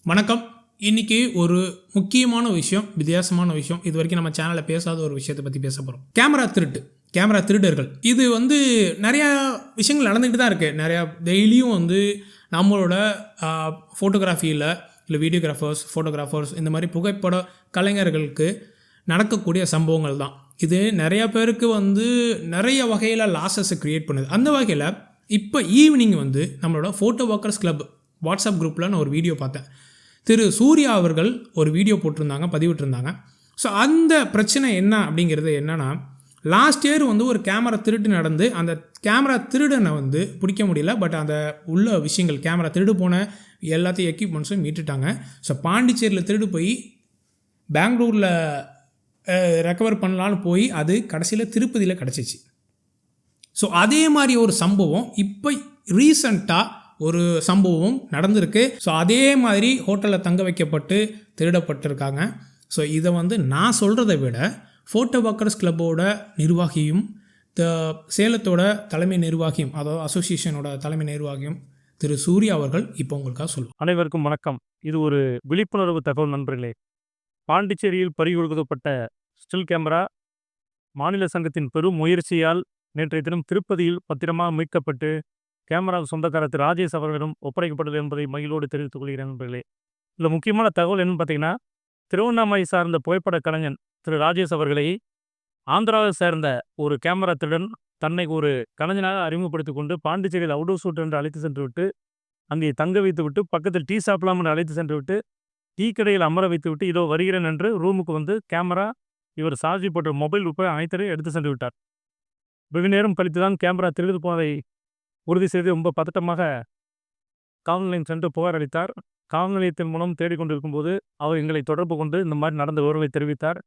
வணக்கம். இன்னைக்கு ஒரு முக்கியமான விஷயம், வித்தியாசமான விஷயம். இது வரைக்கும் நம்ம சேனலில் பேசாத ஒரு விஷயத்தை பற்றி பேச போகிறோம். கேமரா திருடர்கள். இது நிறையா விஷயங்கள் நடந்துக்கிட்டு தான் இருக்குது. நிறையா டெய்லியும் நம்மளோட ஃபோட்டோகிராஃபியில் இல்லை ஃபோட்டோகிராஃபர்ஸ் இந்த மாதிரி புகைப்பட கலைஞர்களுக்கு நடக்கக்கூடிய சம்பவங்கள் தான். இது நிறையா பேருக்கு நிறைய வகையில் லாஸஸை க்ரியேட் பண்ணுது. அந்த வகையில் இப்போ ஈவினிங் நம்மளோட ஃபோட்டோ ஒர்க்கர்ஸ் கிளப் வாட்ஸ்அப் குரூப்பில் நான் ஒரு வீடியோ பார்த்தேன். திரு சூர்யா அவர்கள் ஒரு வீடியோ போட்டிருந்தாங்க, பதிவிட்டிருந்தாங்க. ஸோ அந்த பிரச்சனை என்ன அப்படிங்கிறது என்னென்னா, லாஸ்ட் இயர் ஒரு கேமரா திருட்டு நடந்து அந்த கேமரா திருடனை பிடிக்க முடியல. பட் அந்த உள்ள விஷயங்கள் கேமரா திருடு போன எல்லாத்தையும் எக்யூப்மெண்ட்ஸும் மீட்டுட்டாங்க. ஸோ பாண்டிச்சேரியில் திருடு போய் பெங்களூரில் ரெக்கவர் பண்ணலான்னு போய் அது கடைசியில் திருப்பதியில் கிடச்சிச்சு. ஸோ அதே மாதிரி ஒரு சம்பவம் இப்போ ரீசண்டாக ஒரு சம்பவம் நடந்திருக்கு. ஸோ அதே மாதிரி ஹோட்டலில் தங்க வைக்கப்பட்டு திருடப்பட்டிருக்காங்க. ஸோ இதை நான் சொல்கிறத விட ஃபோட்டோ ஒர்க்கர்ஸ் கிளப்போட நிர்வாகியும் சேலத்தோட தலைமை நிர்வாகியும், அதாவது அசோசியேஷனோட தலைமை நிர்வாகியும் திரு சூர்யா அவர்கள் இப்போ உங்களுக்காக சொல்லுவோம். அனைவருக்கும் வணக்கம். இது ஒரு விழிப்புணர்வு தகவல் நண்பர்களே. பாண்டிச்சேரியில் பறிகொடுக்கப்பட்ட ஸ்டில் கேமரா மாநில சங்கத்தின் பெரும் முயற்சியால் நேற்றைய தினம் திருப்பதியில் பத்திரமாக மீட்கப்பட்டு கேமரா சொந்தக்காரர் திரு ராஜேஷ் அவர்களிடம் ஒப்படைக்கப்பட்டது என்பதை மகிழ்வோடு தெரிவித்துக் கொள்கிறேன் நண்பர்களே. இதில் முக்கியமான தகவல் என்னன்னு பார்த்தீங்கன்னா, திருவண்ணாமலை சார்ந்த புகைப்பட கலைஞன் திரு ராஜேஷ் அவர்களை ஆந்திராவை சேர்ந்த ஒரு கேமரா திருடன் தன்னை ஒரு கலைஞனாக அறிமுகப்படுத்திக் கொண்டு பாண்டிச்சேரியில் அவுடோ ஷூட் என்று அழைத்து சென்று விட்டு அங்கே தங்க வைத்து விட்டு பக்கத்தில் டீ சாப்பிடலாம் என்று அழைத்து சென்று விட்டு டீ கடையில் அமர வைத்து விட்டு இதோ வருகிறேன் என்று ரூமுக்கு கேமரா இவர் சார்ஜி போட்ட மொபைல் உட்பட அனைத்தையும் எடுத்து சென்று விட்டார். வெகு நேரம் கழித்து தான் கேமரா திருடு போனதை உறுதி செய்து ரொம்ப பதட்டமாக காவல் நிலையம் சென்று புகார் அளித்தார். காவல் நிலையத்தின் மூலம் தேடிக்கொண்டிருக்கும் போது அவர் எங்களை தொடர்பு கொண்டு இந்த மாதிரி நடந்த விவரங்களை தெரிவித்தார்.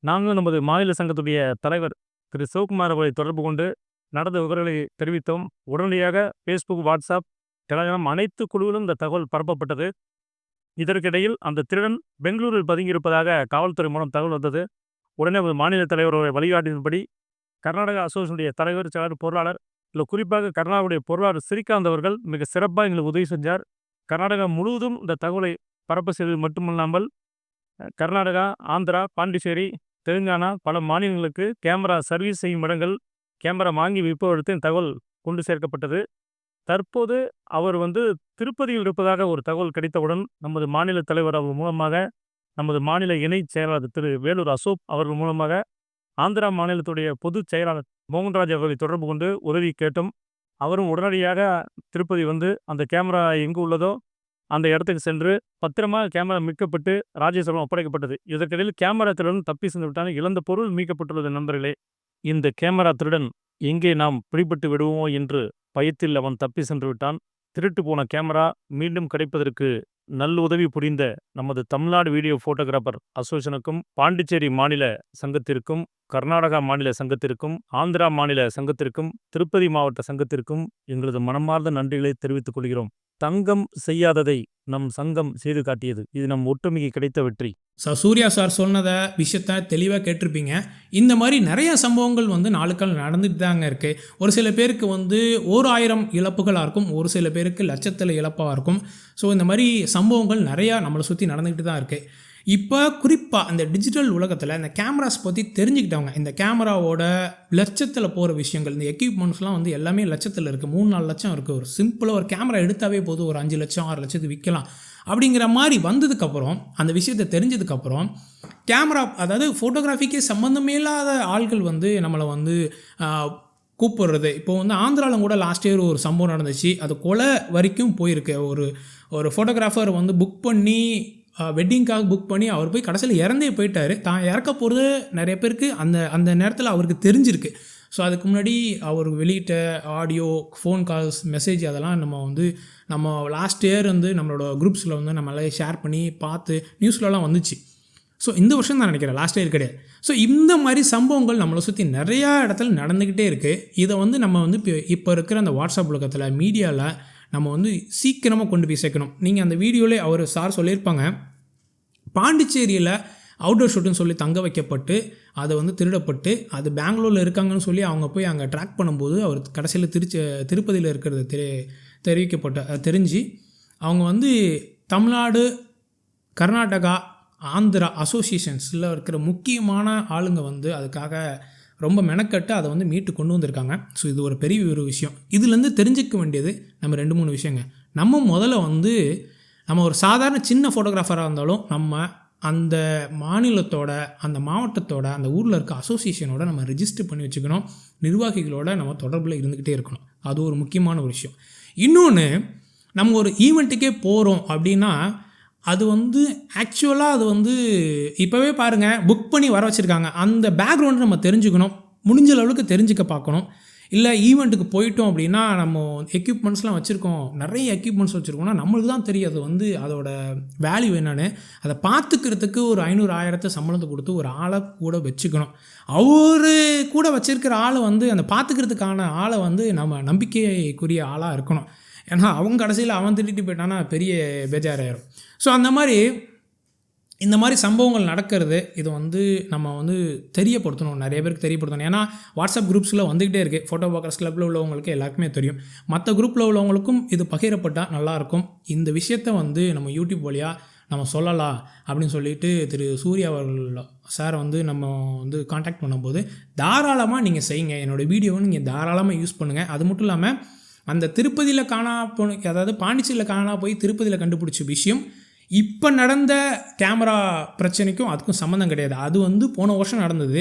நாங்கள் நமது மாநில சங்கத்துடைய தலைவர் திரு சிவகுமார் அவர்களை தொடர்பு கொண்டு நடந்த விவரங்களை தெரிவித்தோம். உடனடியாக ஃபேஸ்புக், வாட்ஸ்அப், டெலகிராம் அனைத்து குழுவிலும் இந்த தகவல் பரப்பப்பட்டது. இதற்கிடையில் அந்த திருடன் பெங்களூரில் பதுங்கியிருப்பதாக காவல்துறை மூலம் தகவல் வந்தது. உடனே மாநில தலைவருடைய வழிகாட்டின்படி கர்நாடகா அசோசியேஷனுடைய தலைவர், செயலாளர், பொருளாளர், இல்லை குறிப்பாக கர்நாடகாவுடைய பொருளாளர் ஸ்ரீகாந்த் அவர்கள் மிக சிறப்பாக எங்களுக்கு உதவி செஞ்சார். கர்நாடகா முழுவதும் இந்த தகவலை பரப்ப செய்தது மட்டுமல்லாமல் கர்நாடகா, ஆந்திரா, பாண்டிச்சேரி, தெலுங்கானா பல மாநிலங்களுக்கு கேமரா சர்வீஸ் செய்யும் இடங்கள் கேமரா வாங்கி விற்பவர்களுக்கு தகவல் கொண்டு சேர்க்கப்பட்டது. தற்போது அவர் திருப்பதியில் இருப்பதாக ஒரு தகவல் கிடைத்தவுடன் நமது மாநில தலைவர் அவர் மூலமாக, நமது மாநில இணை செயலாளர் திரு வேலூர் அசோக் அவர்கள் மூலமாக ஆந்திரா மாநிலத்துடைய பொதுச் செயலாளர் மோகன்ராஜ் அவர்களை தொடர்பு கொண்டு உதவி கேட்டோம். அவரும் உடனடியாக திருப்பதி அந்த கேமரா எங்கு உள்ளதோ அந்த இடத்துக்கு சென்று பத்திரமாக கேமரா மீட்கப்பட்டு ராஜேஸ்வரம் ஒப்படைக்கப்பட்டது. இதற்கிடையில் கேமரா திருடன் தப்பி சென்று விட்டால் இழந்த பொருள் மீட்கப்பட்டுள்ளது. நண்பர்களே, இந்த கேமரா திருடன் எங்கே நாம் பிடிபட்டு விடுவோம் என்று பயத்தில் அவன் தப்பி சென்று விட்டான். திருட்டு போன கேமரா மீண்டும் கிடைப்பதற்கு நல்லுதவி புரிந்த நமது தமிழ்நாடு வீடியோ ஃபோட்டோகிராஃபர் அசோசியேஷனுக்கும், பாண்டிச்சேரி மாநில சங்கத்திற்கும், கர்நாடகா மாநில சங்கத்திற்கும், ஆந்திரா மாநில சங்கத்திற்கும், திருப்பதி மாவட்ட சங்கத்திற்கும் எங்களது மனமார்ந்த நன்றிகளை தெரிவித்துக் கொள்கிறோம். தங்கம் செய்யாததை நம் சங்கம் செய்து காட்டியது. இது நம் ஒற்றுமைக்கு கிடைத்த வெற்றி. சூர்யா சார் சொன்னதை விஷயத்த தெளிவாக கேட்டிருப்பீங்க. இந்த மாதிரி நிறைய சம்பவங்கள் நாளுக்கள் நடந்துட்டு தாங்க இருக்குது. ஒரு சில பேருக்கு 1000 இழப்புகளாக இருக்கும், ஒரு சில பேருக்கு லட்சத்தில் இழப்பாக இருக்கும். ஸோ இந்த மாதிரி சம்பவங்கள் நிறையா நம்மளை சுற்றி நடந்துக்கிட்டு தான் இருக்குது. இப்போ குறிப்பாக அந்த டிஜிட்டல் உலகத்தில் இந்த கேமராஸ் பற்றி தெரிஞ்சுக்கிட்டவங்க, இந்த கேமராவோட லட்சத்தில் போகிற விஷயங்கள், இந்த எக்யூப்மெண்ட்ஸ்லாம் எல்லாமே லட்சத்தில் இருக்குது. 3-4 லட்சம் இருக்குது. ஒரு சிம்பிளாக ஒரு கேமரா எடுத்தாவே போதும், ஒரு 5 லட்சம் 6 லட்சத்துக்கு விற்கலாம் அப்படிங்கிற மாதிரி வந்ததுக்கப்புறம், அந்த விஷயத்தை தெரிஞ்சதுக்கப்புறம் கேமரா, அதாவது ஃபோட்டோகிராஃபிக்கே சம்மந்தமே இல்லாத ஆள்கள் நம்மளை கூப்பிடுறது. இப்போ ஆந்திராவில் கூட லாஸ்ட் இயர் ஒரு சம்பவம் நடந்துச்சு. அது கொலை வரைக்கும் போயிருக்கு. ஒரு ஃபோட்டோகிராஃபர் புக் பண்ணி வெட்டிங்காக புக் பண்ணி அவர் போய் கடைசியில் இறந்தே போயிட்டார். தான் இறக்க போகிறது நிறைய பேருக்கு அந்த நேரத்தில் அவருக்கு தெரிஞ்சிருக்கு. ஸோ அதுக்கு முன்னாடி அவர் வெளியிட்ட ஆடியோ, ஃபோன் கால்ஸ், மெசேஜ் அதெல்லாம் நம்ம லாஸ்ட் இயர் நம்மளோட குரூப்ஸில் நம்மளால ஷேர் பண்ணி பார்த்து நியூஸ்லலாம் வந்துச்சு. ஸோ இந்த வருஷம் தான் நினைக்கிறேன், லாஸ்ட் இயர் கிடையாது. ஸோ இந்த மாதிரி சம்பவங்கள் நம்மளை சுற்றி நிறையா இடத்துல நடந்துக்கிட்டே இருக்குது. இதை நம்ம இப்போ இருக்கிற அந்த வாட்ஸ்அப் உலகத்தில், மீடியாவில் நம்ம சீக்கிரமாக கொண்டு போய் சேர்க்கணும். நீங்கள் அந்த வீடியோவிலே அவர் சார் சொல்லியிருப்பாங்க, பாண்டிச்சேரியில் அவுட்டோர் ஷூட்டுன்னு சொல்லி தங்க வைக்கப்பட்டு அதை திருடப்பட்டு அது பெங்களூரில் இருக்காங்கன்னு சொல்லி அவங்க போய் அங்கே ட்ராக் பண்ணும்போது அவர் கடைசியில் திருப்பதியில் இருக்கிறது தெரிஞ்சு அவங்க தமிழ்நாடு கர்நாடகா, ஆந்திரா அசோசியேஷன்ஸில் இருக்கிற முக்கியமான ஆளுங்க வந்து அதுக்காக ரொம்ப மெனக்கட்டு அதை வந்து மீட்டு கொண்டு வந்திருக்காங்க. ஸோ இது ஒரு பெரிய ஒரு விஷயம். இதுலேருந்து தெரிஞ்சிக்க வேண்டியது நம்ம 2-3 விஷயங்க. நம்ம முதல்ல வந்து நம்ம ஒரு சாதாரண சின்ன ஃபோட்டோகிராஃபராக இருந்தாலும் நம்ம அந்த மாநிலத்தோட, அந்த மாவட்டத்தோட, அந்த ஊரில் இருக்க அசோசியேஷனோட நம்ம ரெஜிஸ்டர் பண்ணி வச்சுக்கணும். நிர்வாகிகளோட நம்ம தொடர்பில் இருந்துக்கிட்டே இருக்கணும். அது ஒரு முக்கியமான ஒரு விஷயம். இன்னொன்று, நம்ம ஒரு ஈவெண்ட்டுக்கே போகிறோம் அப்படின்னா அது வந்து ஆக்சுவலாக அது வந்து இப்போவே பாருங்கள் புக் பண்ணி வர வச்சுருக்காங்க. அந்த பேக்ரவுண்டு நம்ம தெரிஞ்சுக்கணும். முடிஞ்ச அளவுக்கு தெரிஞ்சுக்க பார்க்கணும். இல்லை ஈவெண்ட்டுக்கு போயிட்டோம் அப்படின்னா நம்ம எக்யூப்மெண்ட்ஸ்லாம் வச்சுருக்கோம், நிறைய எக்யூப்மெண்ட்ஸ் வச்சுருக்கோம்னா நம்மளுக்கு தான் தெரியும் அது வந்து அதோட வேல்யூ என்னென்னு. அதை பார்த்துக்கிறதுக்கு ஒரு 500,000 சம்பளத்தை கொடுத்து ஒரு ஆளை கூட வச்சுக்கணும். அவரு கூட வச்சுருக்கிற ஆளை வந்து அந்த பார்த்துக்கிறதுக்கான ஆளை வந்து நம்ம நம்பிக்கைக்குரிய ஆளாக இருக்கணும். ஏன்னா அவங்க கடைசியில் அவன் திட்டிட்டு போயிட்டான்னா பெரிய பேஜாராயிரும். ஸோ அந்த மாதிரி இந்த மாதிரி சம்பவங்கள் நடக்கிறது இது வந்து நம்ம வந்து தெரியப்படுத்தணும், நிறைய பேருக்கு தெரியப்படுத்தணும். ஏன்னா வாட்ஸ்அப் குரூப்ஸில் வந்துக்கிட்டே இருக்குது. ஃபோட்டோகிராஃபர்ஸ் கிளப்பில் உள்ளவங்களுக்கு எல்லாருக்குமே தெரியும். மற்ற குரூப்பில் உள்ளவங்களுக்கும் இது பகிரப்பட்டால் நல்லாயிருக்கும். இந்த விஷயத்தை வந்து நம்ம யூடியூப் வழியாக நம்ம சொல்லலாம் அப்படின்னு சொல்லிட்டு திரு சூர்யா அவர்கள் சார் வந்து நம்ம வந்து காண்டாக்ட் பண்ணும்போது தாராளமாக நீங்கள் செய்யுங்க, என்னோடய வீடியோவை நீங்கள் தாராளமாக யூஸ் பண்ணுங்கள். அது மட்டும் இல்லாமல் அந்த திருப்பதியில் அதாவது பாண்டிச்சேரியில் காணா போய் திருப்பதியில் கண்டுபிடிச்ச விஷயம் இப்போ நடந்த கேமரா பிரச்சனைக்கும் அதுக்கும் சம்மந்தம் கிடையாது. அது வந்து போன வருஷம் நடந்தது.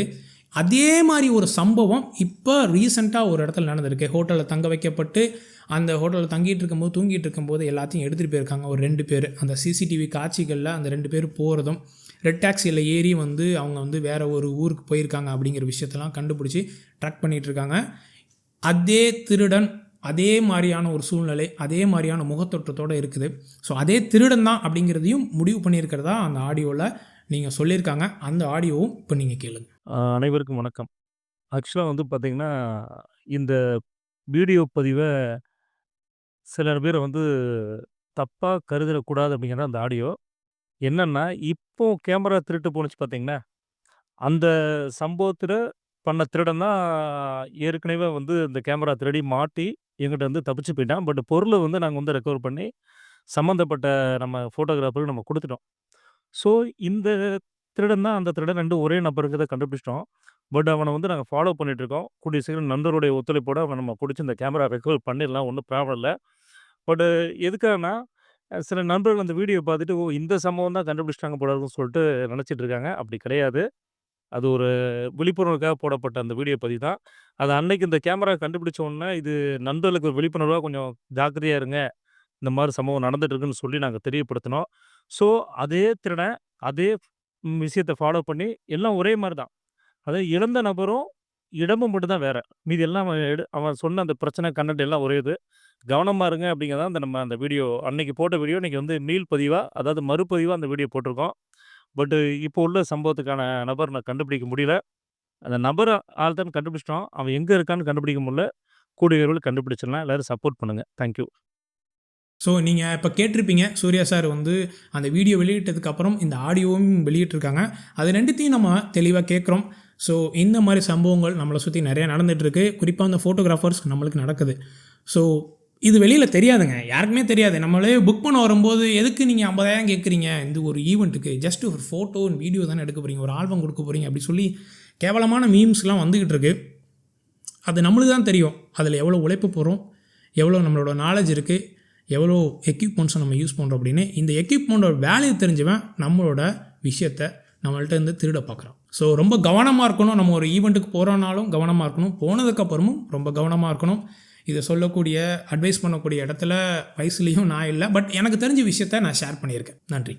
அதே மாதிரி ஒரு சம்பவம் இப்போ ரீசெண்டாக ஒரு இடத்துல நடந்திருக்கு. ஹோட்டலில் தங்க வைக்கப்பட்டு அந்த ஹோட்டலில் தூங்கிட்டு இருக்கும்போது எல்லாத்தையும் எடுத்துகிட்டு போயிருக்காங்க ஒரு 2 பேர். அந்த சிசிடிவி காட்சிகளில் அந்த 2 பேர் போகிறதும் ரெட் டாக்ஸியில் ஏறி வந்து அவங்க வந்து வேறு ஒரு ஊருக்கு போயிருக்காங்க அப்படிங்கிற விஷயத்தெல்லாம் கண்டுபிடிச்சி ட்ராக் பண்ணிகிட்ருக்காங்க. அதே திருடன், அதே மாதிரியான ஒரு சூழ்நிலை, அதே மாதிரியான முகத்தொற்றத்தோடு இருக்குது. ஸோ அதே திருடன் தான் அப்படிங்கிறதையும் முடிவு பண்ணியிருக்கிறதா அந்த ஆடியோவில் நீங்கள் சொல்லியிருக்காங்க. அந்த ஆடியோவும் இப்போ நீங்கள் கேளுங்க. அனைவருக்கும் வணக்கம். ஆக்சுவலாக வந்து பார்த்திங்கன்னா, இந்த வீடியோ பதிவை சிலர் பேர் வந்து தப்பாக கருதிடக்கூடாது அப்படிங்கிற அந்த ஆடியோ என்னென்னா, இப்போ கேமரா திருட்டு போணுச்சு பார்த்திங்கன்னா, அந்த சம்பவத்தில் பண்ண திருடன் தான் ஏற்கனவே வந்து இந்த கேமரா திருடி மாட்டி எங்கிட்ட வந்து தப்பிச்சு போயிட்டான். பட் பொருளை வந்து நாங்கள் வந்து ரெக்கவர் பண்ணி சம்மந்தப்பட்ட நம்ம ஃபோட்டோகிராஃபருக்கு நம்ம கொடுத்துட்டோம். ஸோ இந்த திருடன் தான் அந்த திருடன் 2 ஒரே நபருங்கிறத கண்டுபிடிச்சிட்டோம். பட் அவனை வந்து நாங்கள் ஃபாலோ பண்ணிகிட்ருக்கோம். கூடிய சீக்கிரம் நண்பருடைய ஒத்துழைப்போடு அவனை நம்ம பிடிச்சி இந்த கேமரா ரெக்கவர் பண்ணிடலாம், ஒன்றும் ப்ராப்ளம் இல்லை. பட்டு எதுக்காகனா சில நண்பர்கள் அந்த வீடியோ பார்த்துட்டு இந்த சம்பவம் தான் கண்டுபிடிச்சிட்டாங்க போல இருக்குன்னு சொல்லிட்டு நினச்சிட்டு இருக்காங்க. அப்படி கிடையாது. அது ஒரு விழிப்புணர்வுக்காக போடப்பட்ட அந்த வீடியோ பதிவு தான். அது அன்னைக்கு இந்த கேமரா கண்டுபிடிச்ச உடனே இது நண்பர்களுக்கு ஒரு விழிப்புணர்வாக கொஞ்சம் ஜாக்கிரதையாக இருங்க, இந்த மாதிரி சம்பவம் நடந்துட்டு இருக்குன்னு சொல்லி நாங்கள் தெரியப்படுத்தினோம். ஸோ அதே திருடன் அதே விஷயத்தை ஃபாலோ பண்ணி எல்லாம் ஒரே மாதிரி தான். அதாவது இழந்த நபரும் இடமும் மட்டும் தான் வேறு. மீதி எல்லாம் அவன் சொன்ன அந்த பிரச்சனை கண்டென்ட் எல்லாம் ஒரே இது. கவனமாக இருங்க அப்படிங்கிறதான் நம்ம அந்த வீடியோ அன்னைக்கு போட்ட வீடியோ இன்றைக்கி வந்து மீள் பதிவாக, அதாவது மறுபதிவாக அந்த வீடியோ போட்டிருக்கோம். பட்டு இப்போ உள்ள சம்பவத்துக்கான நபர் நான் கண்டுபிடிக்க முடியல. அந்த நபர் ஆள் தான் கண்டுபிடிச்சிட்டோம். அவன் எங்கே இருக்கான்னு கண்டுபிடிக்க முடியல. கூடிய விரைவில் கண்டுபிடிச்சிடலாம். எல்லோரும் சப்போர்ட் பண்ணுங்கள். தேங்க்யூ. ஸோ நீங்கள் இப்போ கேட்டிருப்பீங்க, சூர்யா சார் வந்து அந்த வீடியோ வெளியிட்டதுக்கப்புறம் இந்த ஆடியோவும் வெளியிட்டிருக்காங்க. அது 2த்தையும் நம்ம தெளிவாக கேட்குறோம். ஸோ இந்த மாதிரி சம்பவங்கள் நம்மளை சுற்றி நிறையா நடந்துகிட்ருக்கு. குறிப்பாக அந்த ஃபோட்டோகிராஃபர்ஸ் நம்மளுக்கு நடக்குது. ஸோ இது வெளியில் தெரியாதுங்க, யாருக்குமே தெரியாது. நம்மளே புக் பண்ண வரும்போது எதுக்கு நீங்கள் 50,000 கேட்குறீங்க இந்த ஒரு ஈவெண்ட்டுக்கு, ஜஸ்ட் ஒரு ஃபோட்டோ வீடியோ தானே எடுக்க போகிறீங்க, ஒரு ஆல்பம் கொடுக்க போகிறீங்க அப்படி சொல்லி கேவலமான மீம்ஸ்லாம் வந்துக்கிட்டு இருக்கு. அது நம்மளுக்கு தான் தெரியும் அதில் எவ்வளோ உழைப்பு போகிறோம், எவ்வளோ நம்மளோட நாலேஜ் இருக்குது, எவ்வளோ எக்யூப்மெண்ட்ஸை நம்ம யூஸ் பண்ணுறோம் அப்படின்னு. இந்த எக்யூப்மெண்ட்டோட வேல்யூ தெரிஞ்சவன் நம்மளோட விஷயத்தை நம்மள்ட்ட இருந்து திருட பார்க்குறான். ஸோ ரொம்ப கவனமாக இருக்கணும். நம்ம ஒரு ஈவெண்ட்டுக்கு போகிறோன்னாலும் கவனமாக இருக்கணும், போனதுக்கப்புறமும் ரொம்ப கவனமாக இருக்கணும். இதை சொல்லக்கூடிய அட்வைஸ் பண்ணக்கூடிய இடத்துல வயசுலேயும் நான் இல்லை. பட் எனக்கு தெரிஞ்ச விஷயத்தை நான் ஷேர் பண்ணியிருக்கேன். நன்றி.